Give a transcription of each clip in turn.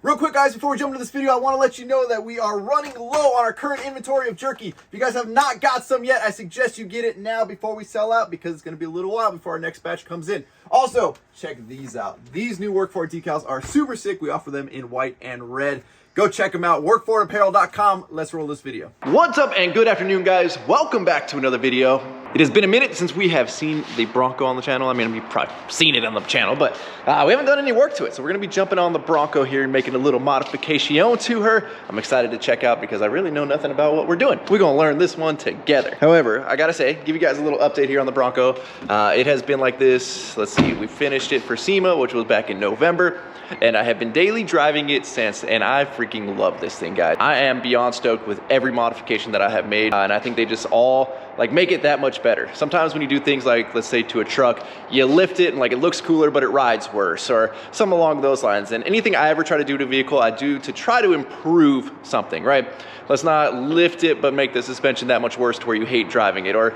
Real quick guys, before we jump into this video, I want to let you know that we are running low on our current inventory of jerky. If you guys have not got some yet, I suggest you get it now before we sell out, because it's going to be a little while before our next batch comes in. Also, check these out. These new Work For It decals are super sick. We offer them in white and red. Go check them out, workforitapparel.com. Let's roll this video. What's up and good afternoon guys. Welcome back to another video. It has been a minute since we have seen the Bronco on the channel. I mean, you've probably seen it on the channel, but we haven't done any work to it. So we're gonna be jumping on the Bronco here and making a little modification to her. I'm excited to check out because I really know nothing about what we're doing. We're gonna learn this one together. However, I gotta say, give you guys a little update here on the Bronco. It has been like this. Let's see, we finished it for SEMA, which was back in November. And I have been daily driving it since, and I freaking love this thing, guys. I am beyond stoked with every modification that I have made, and I think they just all make it that much better. Sometimes when you do things like, let's say to a truck, you lift it and it looks cooler, but it rides worse, or something along those lines. And anything I ever try to do to a vehicle, I do to try to improve something, right? Let's not lift it, but make the suspension that much worse to where you hate driving it, or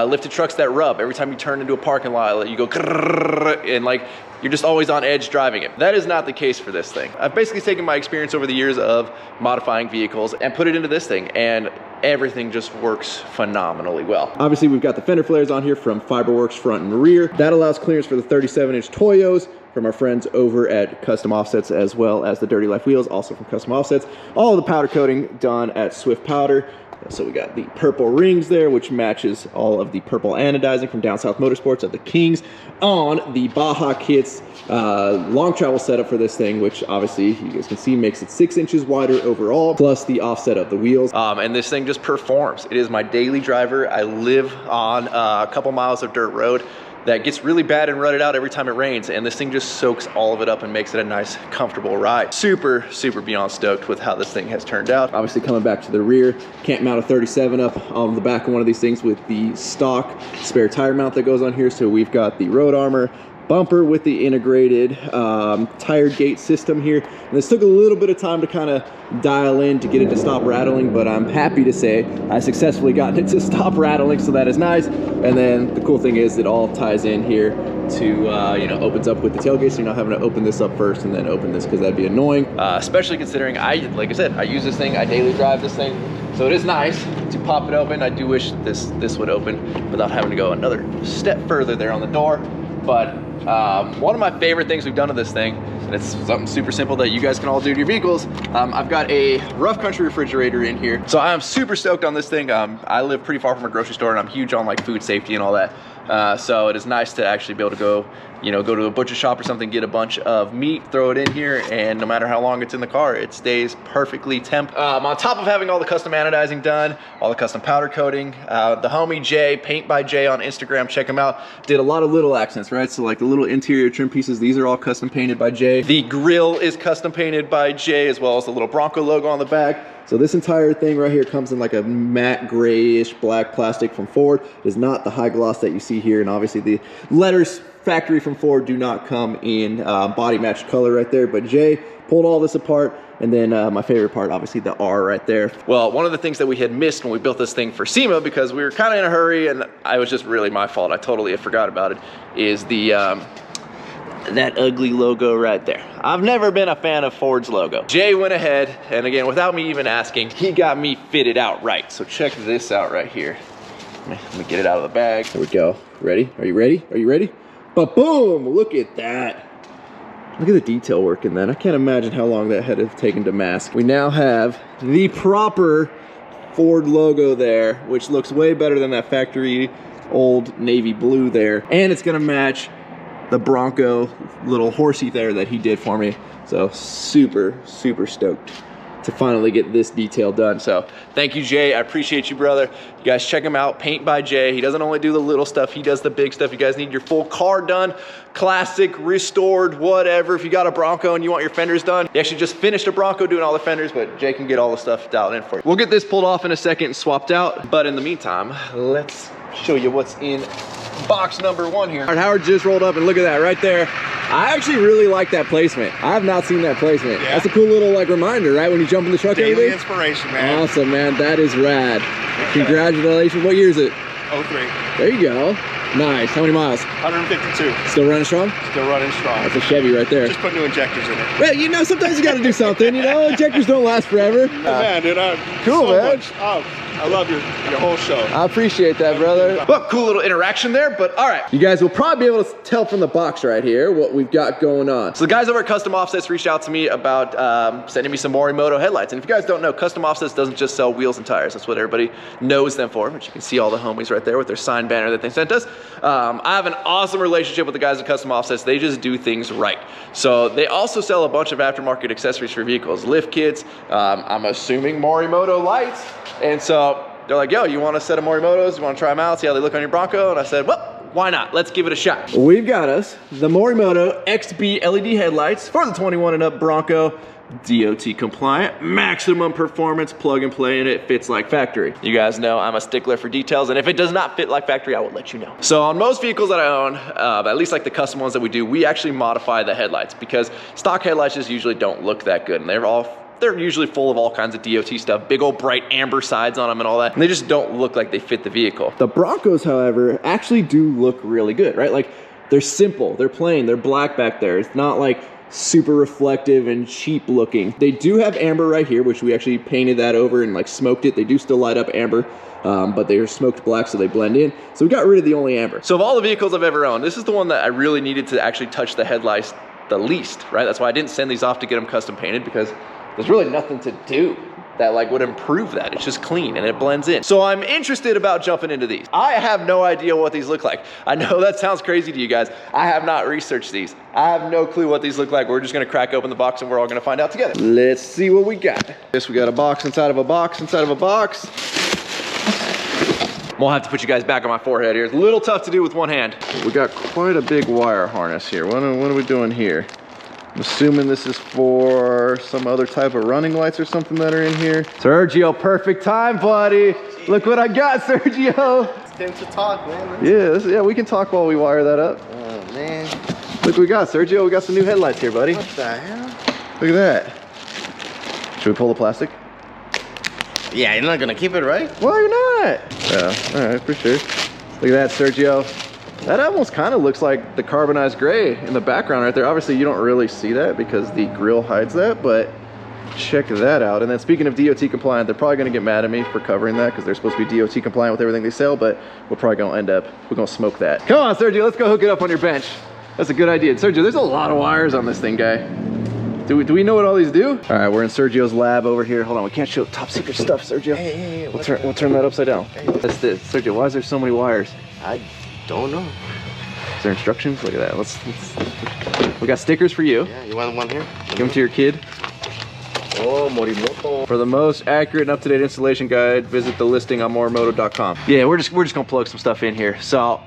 lifted trucks that rub. Every time you turn into a parking lot, you go and you're just always on edge driving it. That is not the case for this thing. I've basically taken my experience over the years of modifying vehicles and put it into this thing, and everything just works phenomenally well. Obviously, we've got the fender flares on here from Fiberworks front and rear. That allows clearance for the 37-inch Toyos from our friends over at Custom Offsets, as well as the Dirty Life wheels, also from Custom Offsets. All of the powder coating done at Swift Powder. So we got the purple rings there, which matches all of the purple anodizing from Down South Motorsports of the Kings on the Baja kits. Long travel setup for this thing, which obviously you guys can see makes it 6 inches wider overall, plus the offset of the wheels. And this thing just performs. It is my daily driver. I live on a couple miles of dirt road that gets really bad and rutted out every time it rains, and this thing just soaks all of it up and makes it a nice, comfortable ride. Super, super beyond stoked with how this thing has turned out. Obviously, coming back to the rear, can't mount a 37 up on the back of one of these things with the stock spare tire mount that goes on here, so we've got the road armor bumper with the integrated tire gate system here. And this took a little bit of time to kind of dial in to get it to stop rattling, but I'm happy to say I successfully got it to stop rattling, so that is nice. And then the cool thing is it all ties in here to, you know, opens up with the tailgate, so you're not having to open this up first and then open this, because that'd be annoying. Especially considering like I said, I use this thing, I daily drive this thing, so it is nice to pop it open. I do wish this would open without having to go another step further there on the door. But one of my favorite things we've done to this thing, and it's something super simple that you guys can all do to your vehicles, I've got a rough country refrigerator in here. So I'm super stoked on this thing. I live pretty far from a grocery store, and I'm huge on food safety and all that. So it is nice to actually be able to go, you know, go to a butcher shop or something, get a bunch of meat, throw it in here, and no matter how long it's in the car, it stays perfectly temp. On top of having all the custom anodizing done, all the custom powder coating, the homie Jay, Paint by Jay on Instagram, check him out, did a lot of little accents, right? So the little interior trim pieces, these are all custom painted by Jay. The grill is custom painted by Jay, as well as the little Bronco logo on the back. So this entire thing right here comes in a matte grayish black plastic from Ford. It is not the high gloss that you see here, and obviously the letters factory from Ford do not come in body matched color right there, but Jay pulled all this apart. And then my favorite part, obviously the R right there. Well, one of the things that we had missed when we built this thing for SEMA, because we were kind of in a hurry and I was just really my fault, I totally had forgot about it, is the that ugly logo right there. I've never been a fan of Ford's logo. Jay went ahead, and again, without me even asking, he got me fitted out right. So check this out right here. Let me get it out of the bag. Here we go. Ready? Are you ready? Are you ready? But boom, look at that. Look at the detail work in that. I can't imagine how long that had to have taken to mask. We now have the proper Ford logo there, which looks way better than that factory old navy blue there. And it's gonna match the Bronco little horsey there that he did for me. So super, super stoked to finally get this detail done. So thank you, Jay. I appreciate you, brother. You guys check him out, Paint by Jay. He doesn't only do the little stuff, he does the big stuff. You guys need your full car done, classic, restored, whatever. If you got a Bronco and you want your fenders done, he actually just finished a Bronco doing all the fenders, but Jay can get all the stuff dialed in for you. We'll get this pulled off in a second and swapped out. But in the meantime, let's show you what's in box number 1 here. Howard just rolled up, and look at that right there. I actually really like that placement. I have not seen that placement. Yeah. That's a cool little reminder, right? When you jump in the truck. Daily inspiration, man. Awesome, man. That is rad. Yeah. Congratulations. What year is it? 03. There you go. Nice. How many miles? 152. Still running strong? Still running strong. That's a Chevy right there. Just put new injectors in it. Well, you know, sometimes you got to do something. You know, injectors don't last forever. Man, dude, cool, so man. Much. Oh, I love your whole show. I appreciate that, brother. Well, cool little interaction there, but all right. You guys will probably be able to tell from the box right here what we've got going on. So the guys over at Custom Offsets reached out to me about sending me some Morimoto headlights. And if you guys don't know, Custom Offsets doesn't just sell wheels and tires. That's what everybody knows them for, but you can see all the homies right there with their signed banner that they sent us. I have an awesome relationship with the guys at Custom Offsets. They just do things right. So they also sell a bunch of aftermarket accessories for vehicles, lift kits, I'm assuming Morimoto lights. And so they're like, yo, you want a set of Morimotos? You want to try them out, see how they look on your Bronco? And I said, well, why not? Let's give it a shot. We've got us the Morimoto XB LED headlights for the 21 and up Bronco. DOT compliant, maximum performance, plug and play, and it fits like factory. You guys know I'm a stickler for details, and if it does not fit like factory, I will let you know. So on most vehicles that I own, at least like the custom ones that we do, we actually modify the headlights because stock headlights just usually don't look that good, and they're usually full of all kinds of DOT stuff, big old bright amber sides on them and all that, and they just don't look like they fit the vehicle. The Broncos, however, actually do look really good, right? Like, they're simple, they're plain, they're black back there. It's not like super reflective and cheap looking. They do have amber right here, which we actually painted that over and like smoked it. They do still light up amber, but they are smoked black so they blend in. So we got rid of the only amber. So of all the vehicles I've ever owned, this is the one that I really needed to actually touch the headlights the least, right? That's why I didn't send these off to get them custom painted, because there's really nothing to do that like would improve that. It's just clean and it blends in. So I'm interested about jumping into these. I have no idea what these look like. I know that sounds crazy to you guys. I have not researched these. I have no clue what these look like. We're just gonna crack open the box and we're all gonna find out together. Let's see what we got. This, we got a box inside of a box inside of a box. I'm gonna have to put you guys back on my forehead here. It's a little tough to do with one hand. We got quite a big wire harness here. What are we doing here? I'm assuming this is for some other type of running lights or something that are in here. Sergio, perfect time, buddy. Look what I got, Sergio. It's time to talk, man. Yeah, we can talk while we wire that up. Oh, man. Look what we got, Sergio. We got some new headlights here, buddy. What the hell? Look at that. Should we pull the plastic? Yeah, you're not gonna keep it, right? Well, you're not. Yeah, all right, for sure. Look at that, Sergio. That almost kind of looks like the carbonized gray in the background right there. Obviously, you don't really see that because the grill hides that, but check that out. And then speaking of DOT compliant, they're probably gonna get mad at me for covering that because they're supposed to be DOT compliant with everything they sell, but we're probably gonna we're gonna smoke that. Come on, Sergio, let's go hook it up on your bench. That's a good idea. Sergio, there's a lot of wires on this thing, guy. Do we know what all these do? All right, we're in Sergio's lab over here. Hold on, we can't show top secret stuff, Sergio. Hey, we'll turn that upside down. Hey. That's this. Sergio, why is there so many wires? I don't know. Is there instructions? Look at that. Let's we got stickers for you. Yeah, you want one here? Give them to your kid. Oh, Morimoto. For the most accurate and up-to-date installation guide, visit the listing on morimoto.com. Yeah, we're just gonna plug some stuff in here. So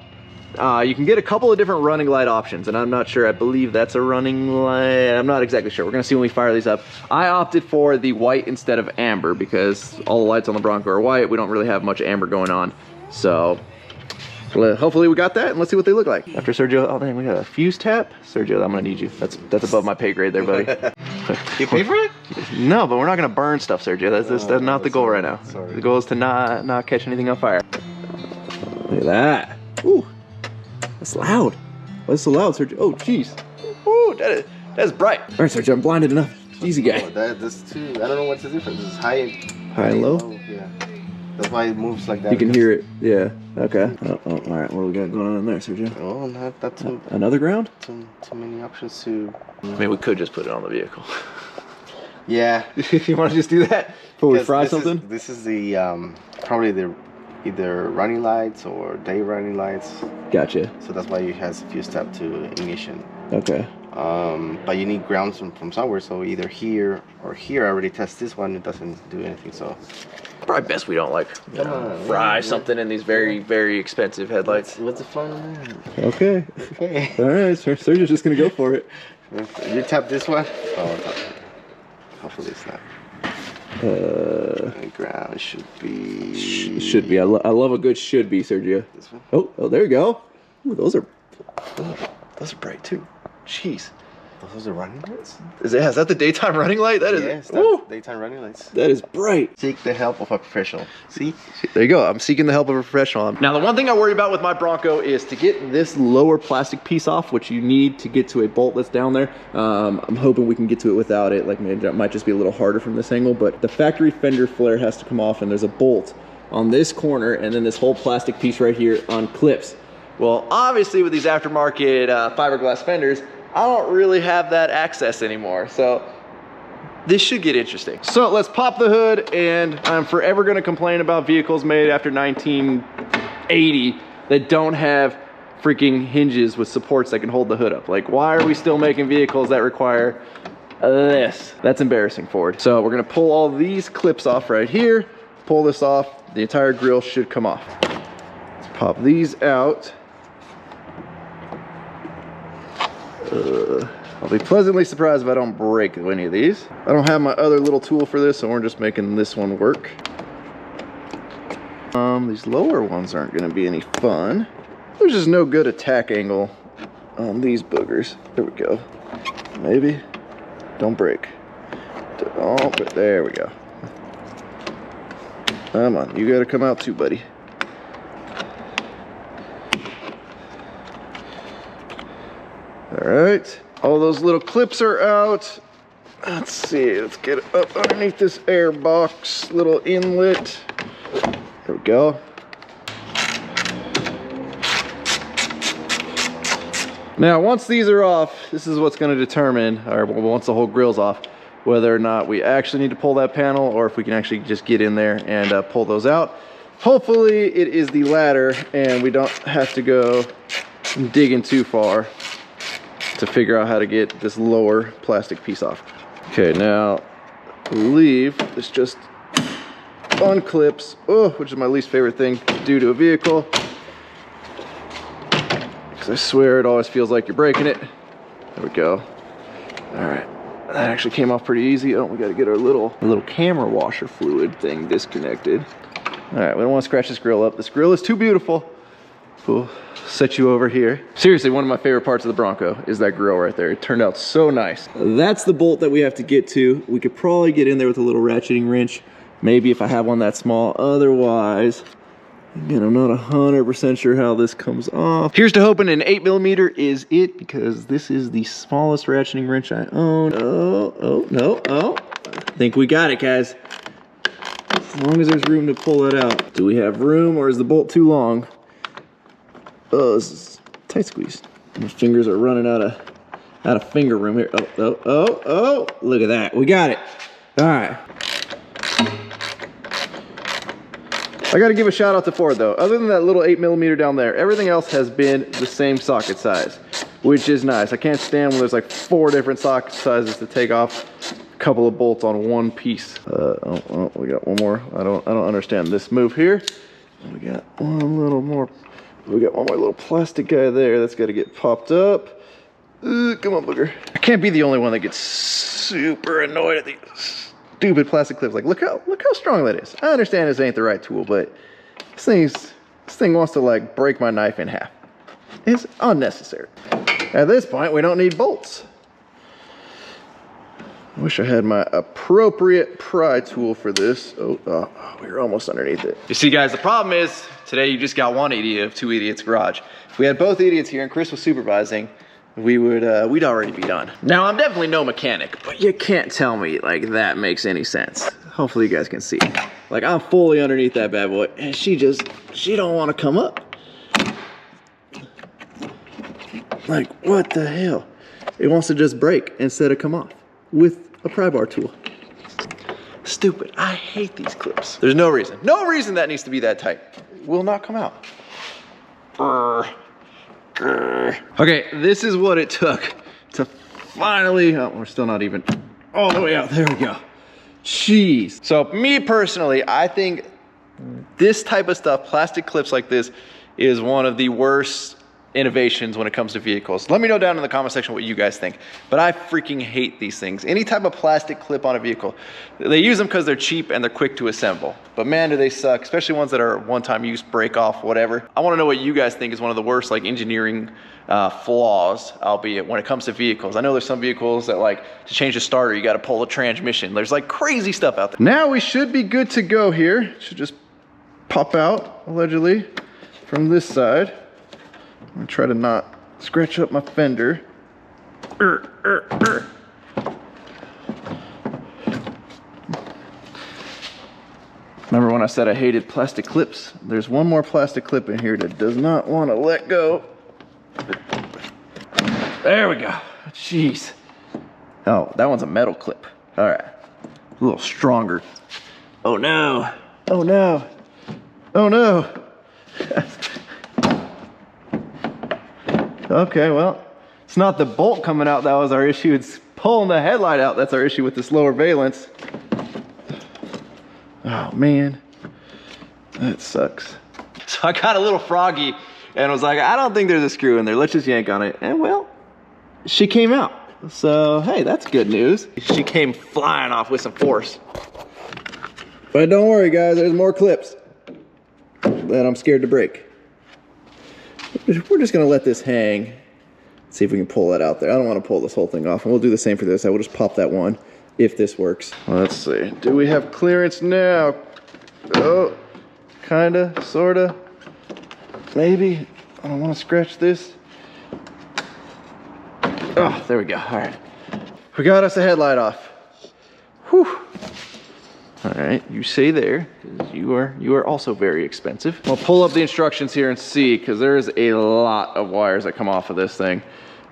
you can get a couple of different running light options, and I'm not sure. I believe that's a running light. I'm not exactly sure. We're gonna see when we fire these up. I opted for the white instead of amber because all the lights on the Bronco are white. We don't really have much amber going on. So hopefully we got that, and let's see what they look like. After Sergio, oh dang, we got a fuse tap. Sergio, I'm gonna need you. That's above my pay grade there, buddy. You pay for it? No, but we're not gonna burn stuff, Sergio. That's not the goal right now. Sorry. The goal is to not catch anything on fire. Look at that. Ooh, that's loud. Why is it so loud, Sergio? Oh, jeez. Ooh, that is bright. All right, Sergio, I'm blinded enough. Easy guy. Oh, this too. I don't know what's the difference. This is high and low. Yeah. That's why it moves like that. You can hear it. Yeah. Okay. Oh, all right. What do we got going on in there, Sergio? Oh, not too. Another ground? Too many options to. I mean, we could just put it on the vehicle. Yeah. You want to just do that before we fry something? This is the probably the either running lights or day running lights. Gotcha. So that's why it has a fuse tap to ignition. Okay. But you need grounds from somewhere. So either here or here. I already tested this one. It doesn't do anything. So. Probably best we don't like fry something in these very, very expensive headlights. What's the fun in that? Okay. Okay. All right, Sergio's just gonna go for it. You tap this one. Oh, hopefully it's not. The ground should be. Should be. I love a good should be, Sergio. This one. Oh, there you go. Ooh, those are bright too. Jeez. Those are running lights? Is that the daytime running light? That is, yes, woo, that's daytime running lights. that is bright. Seek the help of a professional. See? There you go. I'm seeking the help of a professional. Now, the one thing I worry about with my Bronco is to get this lower plastic piece off, which you need to get to a bolt that's down there. I'm hoping we can get to it without it. Like, maybe it might just be a little harder from this angle, but the factory fender flare has to come off, and there's a bolt on this corner, and then this whole plastic piece right here on clips. Well, obviously with these aftermarket fiberglass fenders, I don't really have that access anymore. So this should get interesting. So let's pop the hood, and I'm forever gonna complain about vehicles made after 1980 that don't have freaking hinges with supports that can hold the hood up. Like, why are we still making vehicles that require this? That's embarrassing, Ford. So we're gonna pull all these clips off right here, pull this off, the entire grill should come off. Let's pop these out. I'll be pleasantly surprised if I don't break any of these. I don't have my other little tool for this, so we're just making this one work. These lower ones aren't gonna be any fun. There's just no good attack angle on these boogers. There we go. Maybe. Don't break. Oh, but there we go. Come on, you gotta come out too, buddy. All right, all those little clips are out. Let's see, let's get it up underneath this air box, little inlet. There we go. Now, once these are off, this is what's gonna determine, or once the whole grill's off, whether or not we actually need to pull that panel or if we can actually just get in there and pull those out. Hopefully it is the latter and we don't have to go digging too far to figure out how to get this lower plastic piece off. Okay, now I believe this just unclips, which is my least favorite thing to do to a vehicle, because I swear it always feels like you're breaking it. There we go. All right, that actually came off pretty easy. Oh, we got to get our little camera washer fluid thing disconnected. All right, we don't want to scratch this grill up. This grill is too beautiful. We'll set you over here. Seriously, one of my favorite parts of the Bronco is that grill right there. It turned out so nice. That's the bolt that we have to get to. We could probably get in there with a little ratcheting wrench. Maybe if I have one that small. Otherwise, again, I'm not 100% sure how this comes off. Here's to hoping an 8mm is it, because this is the smallest ratcheting wrench I own. Oh. I think we got it, guys. As long as there's room to pull that out. Do we have room, or is the bolt too long? Oh, this is tight squeeze. My fingers are running out of finger room here. Oh, look at that. We got it. All right. I gotta give a shout out to Ford though. Other than that little 8mm down there, everything else has been the same socket size, which is nice. I can't stand when there's like 4 different socket sizes to take off a couple of bolts on one piece. We got one more. I don't understand this move here. We got one little more. We got one more little plastic guy there. That's got to get popped up. Come on, booger. I can't be the only one that gets super annoyed at these stupid plastic clips. Like, look how strong that is. I understand this ain't the right tool, but this thing wants to like break my knife in half. It's unnecessary. At this point, we don't need bolts. I wish I had my appropriate pry tool for this. Oh, we were almost underneath it. You see, guys, the problem is today you just got one idiot of 2 idiots garage. If we had both idiots here and Chris was supervising, we'd already be done. Now, I'm definitely no mechanic, but you can't tell me like that makes any sense. Hopefully you guys can see. Like, I'm fully underneath that bad boy and she don't want to come up. Like, what the hell? It wants to just break instead of come off with a pry bar tool. Stupid. I hate these clips. There's no reason that needs to be that tight. It will not come out. Okay, this is what it took to finally, we're still not even all the way out. There we go. Jeez. So me personally, I think this type of stuff, plastic clips like this, is one of the worst innovations when it comes to vehicles. Let me know down in the comment section what you guys think. But I freaking hate these things. Any type of plastic clip on a vehicle. They use them because they're cheap and they're quick to assemble. But man, do they suck, especially ones that are one-time use, break off, whatever. I want to know what you guys think is one of the worst like engineering flaws, albeit when it comes to vehicles. I know there's some vehicles that like to change the starter, you got to pull the transmission. There's like crazy stuff out there. Now we should be good to go here. It should just pop out, allegedly, from this side. I'm gonna try to not scratch up my fender. Remember when I said I hated plastic clips? There's one more plastic clip in here that does not want to let go. There we go. Jeez. Oh, that one's a metal clip. All right. A little stronger. Oh no. Oh no. Oh no. Okay, well, it's not the bolt coming out that was our issue. It's pulling the headlight out that's our issue with this lower valence. Oh man, that sucks. So I got a little froggy and was like, I don't think there's a screw in there. Let's just yank on it. And well, she came out. So hey, that's good news. She came flying off with some force. But don't worry guys, there's more clips that I'm scared to break. We're just gonna let this hang. See if we can pull that out there. I don't want to pull this whole thing off, and we'll do the same for this. I will just pop that one if this works. Let's see. Do we have clearance now? Oh, kinda, sorta, maybe. I don't want to scratch this. Oh, there we go. All right, we got us a headlight off. Whew. All right, you stay there, because you are also very expensive. I'll pull up the instructions here and see, because there's a lot of wires that come off of this thing.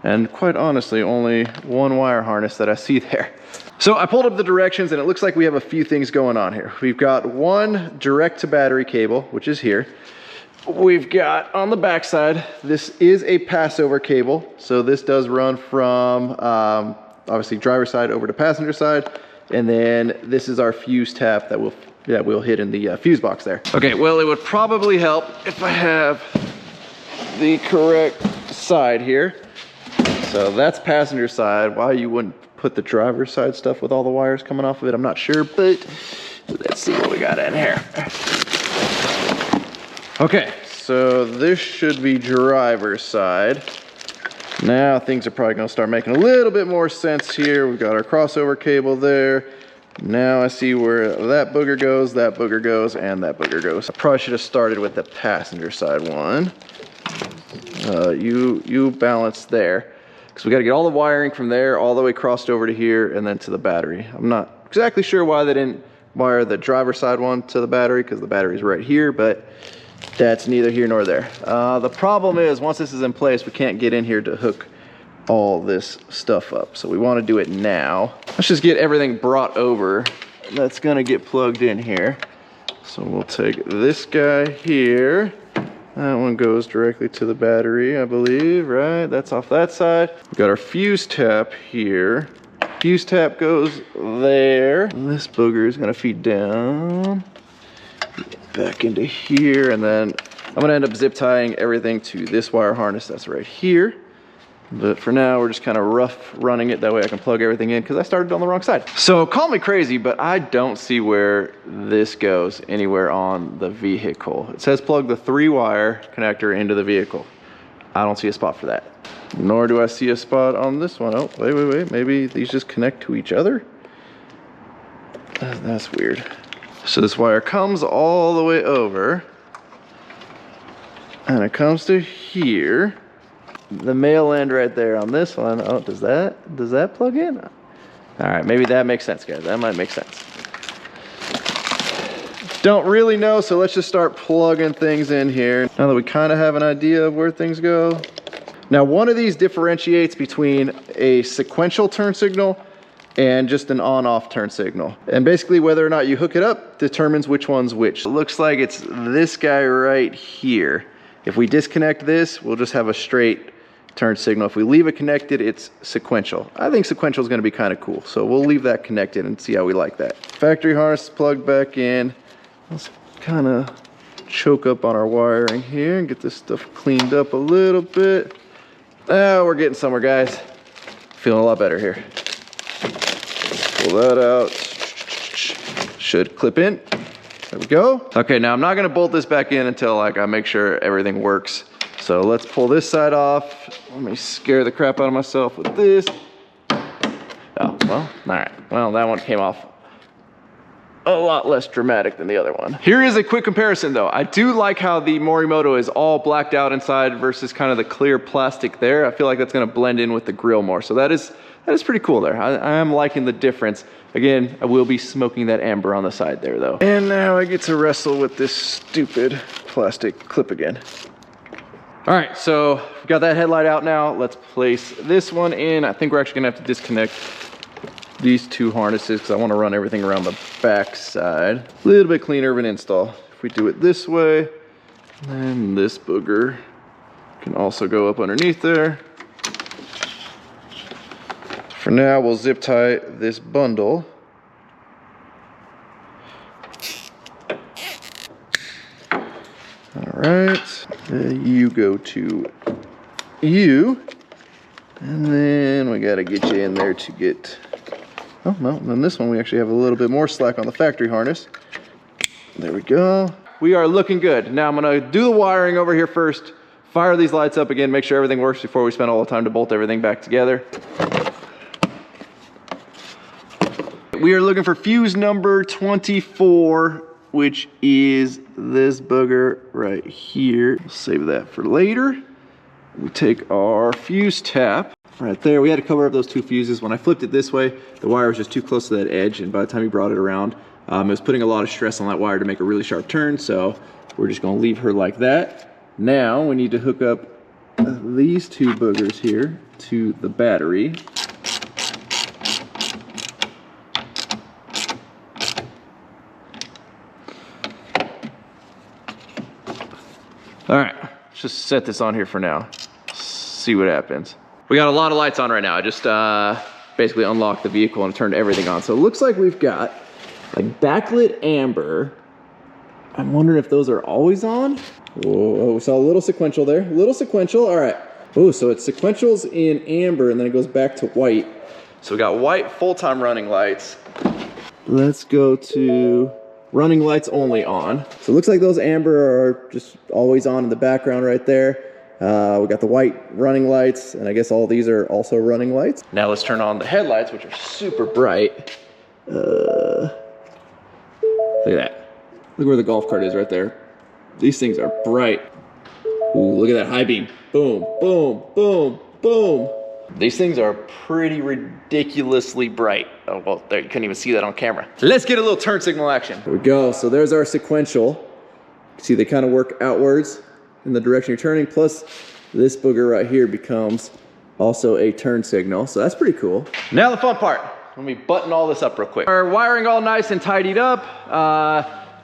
And quite honestly, only one wire harness that I see there. So I pulled up the directions and it looks like we have a few things going on here. We've got one direct to battery cable, which is here. We've got on the back side, this is a passover cable. So this does run from obviously driver's side over to passenger side. And then this is our fuse tap that we'll hit in the fuse box there. Okay, well, it would probably help if I have the correct side here. So that's passenger side. Why you wouldn't put the driver's side stuff with all the wires coming off of it, I'm not sure, but let's see what we got in here. Okay, so this should be driver's side. Now things are probably gonna start making a little bit more sense here. We've got our crossover cable there. Now I see where that booger goes, and that booger goes. I probably should have started with the passenger side one. You balance there. Because we gotta get all the wiring from there all the way crossed over to here and then to the battery. I'm not exactly sure why they didn't wire the driver's side one to the battery, because the battery's right here, but that's neither here nor there. The problem is, once this is in place, we can't get in here to hook all this stuff up. So we want to do it now. Let's just get everything brought over. That's gonna get plugged in here. So we'll take this guy here. That one goes directly to the battery, I believe, right? That's off that side. We've got our fuse tap here. Fuse tap goes there. And this booger is gonna feed down back into here, and then I'm gonna end up zip tying everything to this wire harness that's right here. But for now, we're just kind of rough running it. That way I can plug everything in, because I started on the wrong side. So call me crazy, but I don't see where this goes anywhere on the vehicle. It says plug the 3-wire connector into the vehicle. I don't see a spot for that. Nor do I see a spot on this one. Oh, wait. Maybe these just connect to each other? That's weird. So this wire comes all the way over, and it comes to here. The male end right there on this one. Oh, does that plug in? All right, maybe that makes sense, guys. That might make sense. Don't really know, so let's just start plugging things in here. Now that we kind of have an idea of where things go. Now, one of these differentiates between a sequential turn signal and just an on-off turn signal. And basically whether or not you hook it up determines which one's which. It looks like it's this guy right here. If we disconnect this, we'll just have a straight turn signal. If we leave it connected, it's sequential. I think sequential is gonna be kind of cool. So we'll leave that connected and see how we like that. Factory harness plugged back in. Let's kind of choke up on our wiring here and get this stuff cleaned up a little bit. Oh, we're getting somewhere, guys. Feeling a lot better here. Pull that out. Should clip in. There we go. Okay, now I'm not gonna bolt this back in until like I make sure everything works. So let's pull this side off. Let me scare the crap out of myself with this. Oh, well, all right. Well, that one came off a lot less dramatic than the other one. Here is a quick comparison though. I do like how the Morimoto is all blacked out inside versus kind of the clear plastic there. I feel like that's gonna blend in with the grill more. So that is pretty cool there. I am liking the difference. Again, I will be smoking that amber on the side there though. And now I get to wrestle with this stupid plastic clip again. All right, so we've got that headlight out now. Let's place this one in. I think we're actually gonna have to disconnect these two harnesses because I want to run everything around the back side. A little bit cleaner of an install. If we do it this way, then this booger can also go up underneath there. For now, we'll zip tie this bundle. All right, you go to you, and then we gotta get you in there to get, oh, well, then this one we actually have a little bit more slack on the factory harness. There we go. We are looking good. Now I'm gonna do the wiring over here first, fire these lights up again, make sure everything works before we spend all the time to bolt everything back together. We are looking for fuse number 24, which is this booger right here. Save that for later. We take our fuse tap right there. We had to cover up those two fuses. When I flipped it this way, the wire was just too close to that edge, and by the time you brought it around, it was putting a lot of stress on that wire to make a really sharp turn, so we're just gonna leave her like that. Now we need to hook up these two boogers here to the battery. All right, let's just set this on here for now. See what happens. We got a lot of lights on right now. I just basically unlocked the vehicle and turned everything on. So it looks like we've got like backlit amber. I'm wondering if those are always on. Whoa, we saw a little sequential there. A little sequential, all right. Oh, so it's sequentials in amber and then it goes back to white. So we got white full-time running lights. Let's go to running lights only on. So it looks like those amber are just always on in the background right there. We got the white running lights, and I guess all these are also running lights. Now let's turn on the headlights, which are super bright. Look at that. Look where the golf cart is right there. These things are bright. Ooh, look at that high beam. Boom, boom, boom, boom. These things are pretty ridiculously bright. Oh, well, there, you couldn't even see that on camera. Let's get a little turn signal action. There we go. So there's our sequential. See, they kind of work outwards in the direction you're turning, plus this booger right here becomes also a turn signal. So that's pretty cool. Now the fun part. Let me button all this up real quick. Our wiring all nice and tidied up.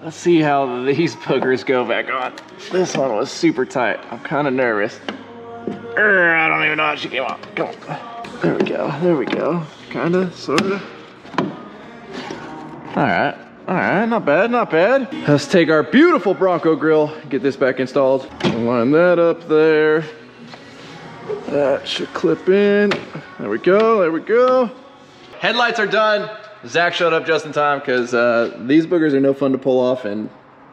Let's see how these boogers go back on. This one was super tight. I'm kind of nervous. I don't even know how she came off. Come on. There we go. There we go. Kinda, sorta. Alright. Alright, not bad, not bad. Let's take our beautiful Bronco grill, get this back installed. Line that up there. That should clip in. There we go, there we go. Headlights are done. Zach showed up just in time because these boogers are no fun to pull off, and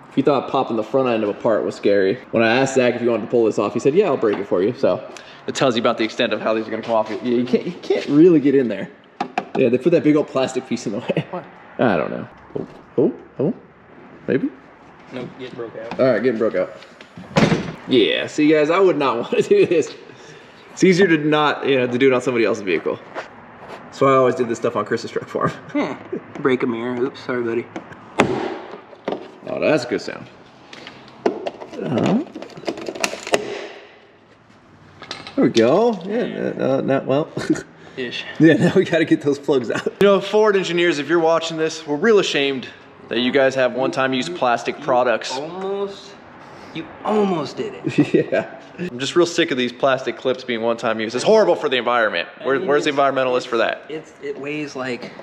if you thought popping the front end of a part was scary, when I asked Zach if he wanted to pull this off, he said, yeah, I'll break it for you. So it tells you about the extent of how these are gonna come off. You can't really get in there. Yeah, they put that big old plastic piece in the way. What? I don't know. Oh, maybe? Nope, getting broke out. All right, getting broke out. Yeah, see guys, I would not want to do this. It's easier to not, to do it on somebody else's vehicle. That's why I always did this stuff on Chris's truck farm. Break a mirror. Oops, sorry, buddy. Oh, that's a good sound. There we go. Yeah, well. Ish. Yeah, now we got to get those plugs out. Ford engineers, if you're watching this, we're real ashamed that you guys have one-time use plastic products. You almost did it. Yeah. I'm just real sick of these plastic clips being one-time use. It's horrible for the environment. Where's the environmentalist for that? It weighs like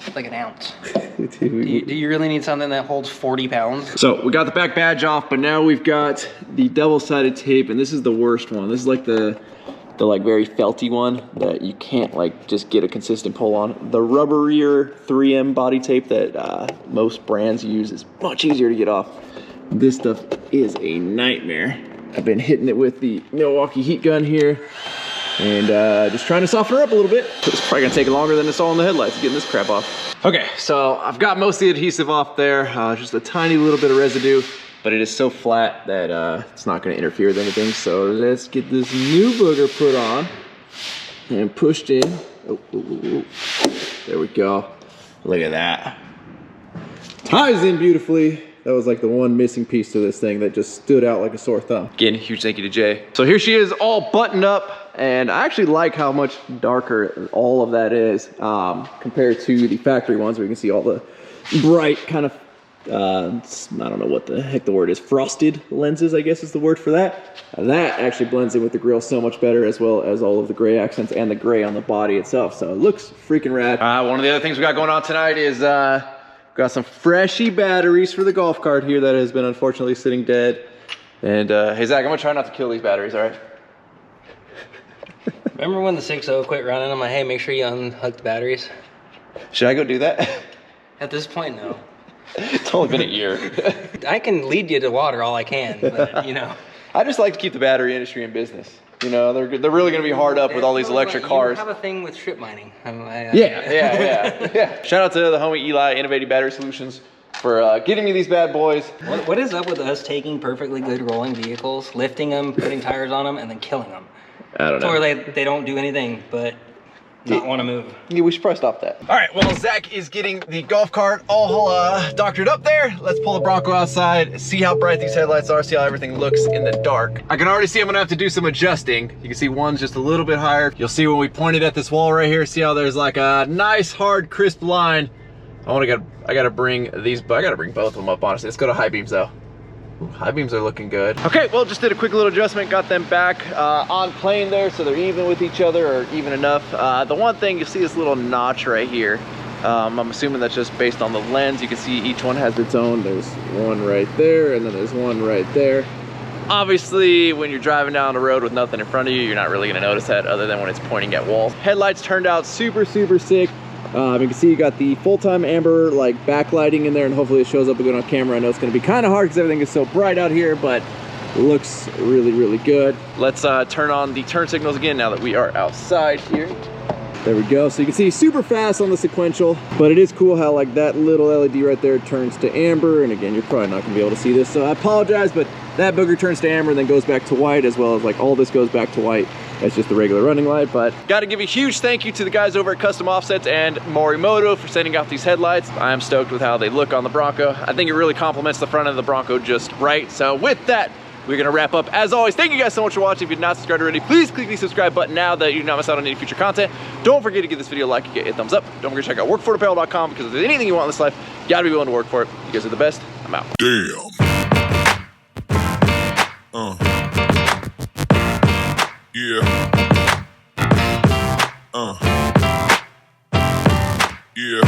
It's like an ounce. Dude, Do you really need something that holds 40 pounds? So we got the back badge off, but now we've got the double-sided tape, and this is the worst one. This is like the like very felty one that you can't like just get a consistent pull on. The rubberier 3M body tape that most brands use is much easier to get off. This stuff is a nightmare. I've been hitting it with the Milwaukee heat gun here and just trying to soften her up a little bit. It's probably gonna take longer than it's all in the headlights getting this crap off. Okay, so I've got most of the adhesive off there, just a tiny little bit of residue, but it is so flat that it's not gonna interfere with anything. So let's get this new booger put on and pushed in. Oh. There we go. Look at that. Ties in beautifully. That was like the one missing piece to this thing that just stood out like a sore thumb. Again, huge thank you to Jay. So here she is all buttoned up, and I actually like how much darker all of that is compared to the factory ones where you can see all the bright kind of, I don't know what the heck the word is, frosted lenses, I guess is the word for that. That actually blends in with the grill so much better, as well as all of the gray accents and the gray on the body itself. So it looks freaking rad. One of the other things we got going on tonight is got some freshy batteries for the golf cart here that has been unfortunately sitting dead. And hey Zach, I'm gonna try not to kill these batteries, all right? Remember when the 6.0 quit running? I'm like, hey, make sure you unhook the batteries. Should I go do that? At this point, no. It's only been a year. I can lead you to water all I can, but you know. I just like to keep the battery industry in business. You know, they're really gonna be hard up with all these electric cars. You have a thing with strip mining. Yeah. Shout out to the homie Eli, Innovative Battery Solutions, for getting me these bad boys. What is up with us taking perfectly good rolling vehicles, lifting them, putting tires on them, and then killing them? I don't know. Or they don't do anything but not want to move. Yeah, we should probably stop that. All right, well, Zach is getting the golf cart all doctored up there. Let's pull the Bronco outside, see how bright these headlights are, see how everything looks in the dark. I can already see I'm gonna have to do some adjusting. You can see one's just a little bit higher. You'll see when we pointed at this wall right here, see how there's like a nice, hard, crisp line. I gotta bring these, I gotta bring both of them up, honestly. Let's go to high beams though. Ooh, high beams are looking good. Okay, well, just did a quick little adjustment, got them back on plane there, so they're even with each other, or even enough. The one thing, you'll see this little notch right here. I'm assuming that's just based on the lens. You can see each one has its own. There's one right there, and then there's one right there. Obviously, when you're driving down the road with nothing in front of you, you're not really gonna notice that other than when it's pointing at walls. Headlights turned out super, super sick. You can see you got the full-time amber like backlighting in there, and hopefully it shows up good on camera. I know it's going to be kind of hard because everything is so bright out here, but it looks really, really good. Let's turn on the turn signals again now that we are outside here. There we go. So you can see super fast on the sequential, but it is cool how like that little LED right there turns to amber. And again, you're probably not gonna be able to see this, so I apologize, but that booger turns to amber and then goes back to white, as well as like all this goes back to white. That's just the regular running light. But gotta give a huge thank you to the guys over at Custom Offsets and Morimoto for sending out these headlights. I am stoked with how they look on the Bronco. I think it really complements the front of the Bronco just right. So with that, we're gonna wrap up. As always, thank you guys so much for watching. If you're not subscribed already, please click the subscribe button now that you do not miss out on any future content. Don't forget to give this video a like and get a thumbs up. Don't forget to check out workforapparel.com, because if there's anything you want in this life, you gotta be willing to work for it. You guys are the best. I'm out. Damn. Yeah. Yeah.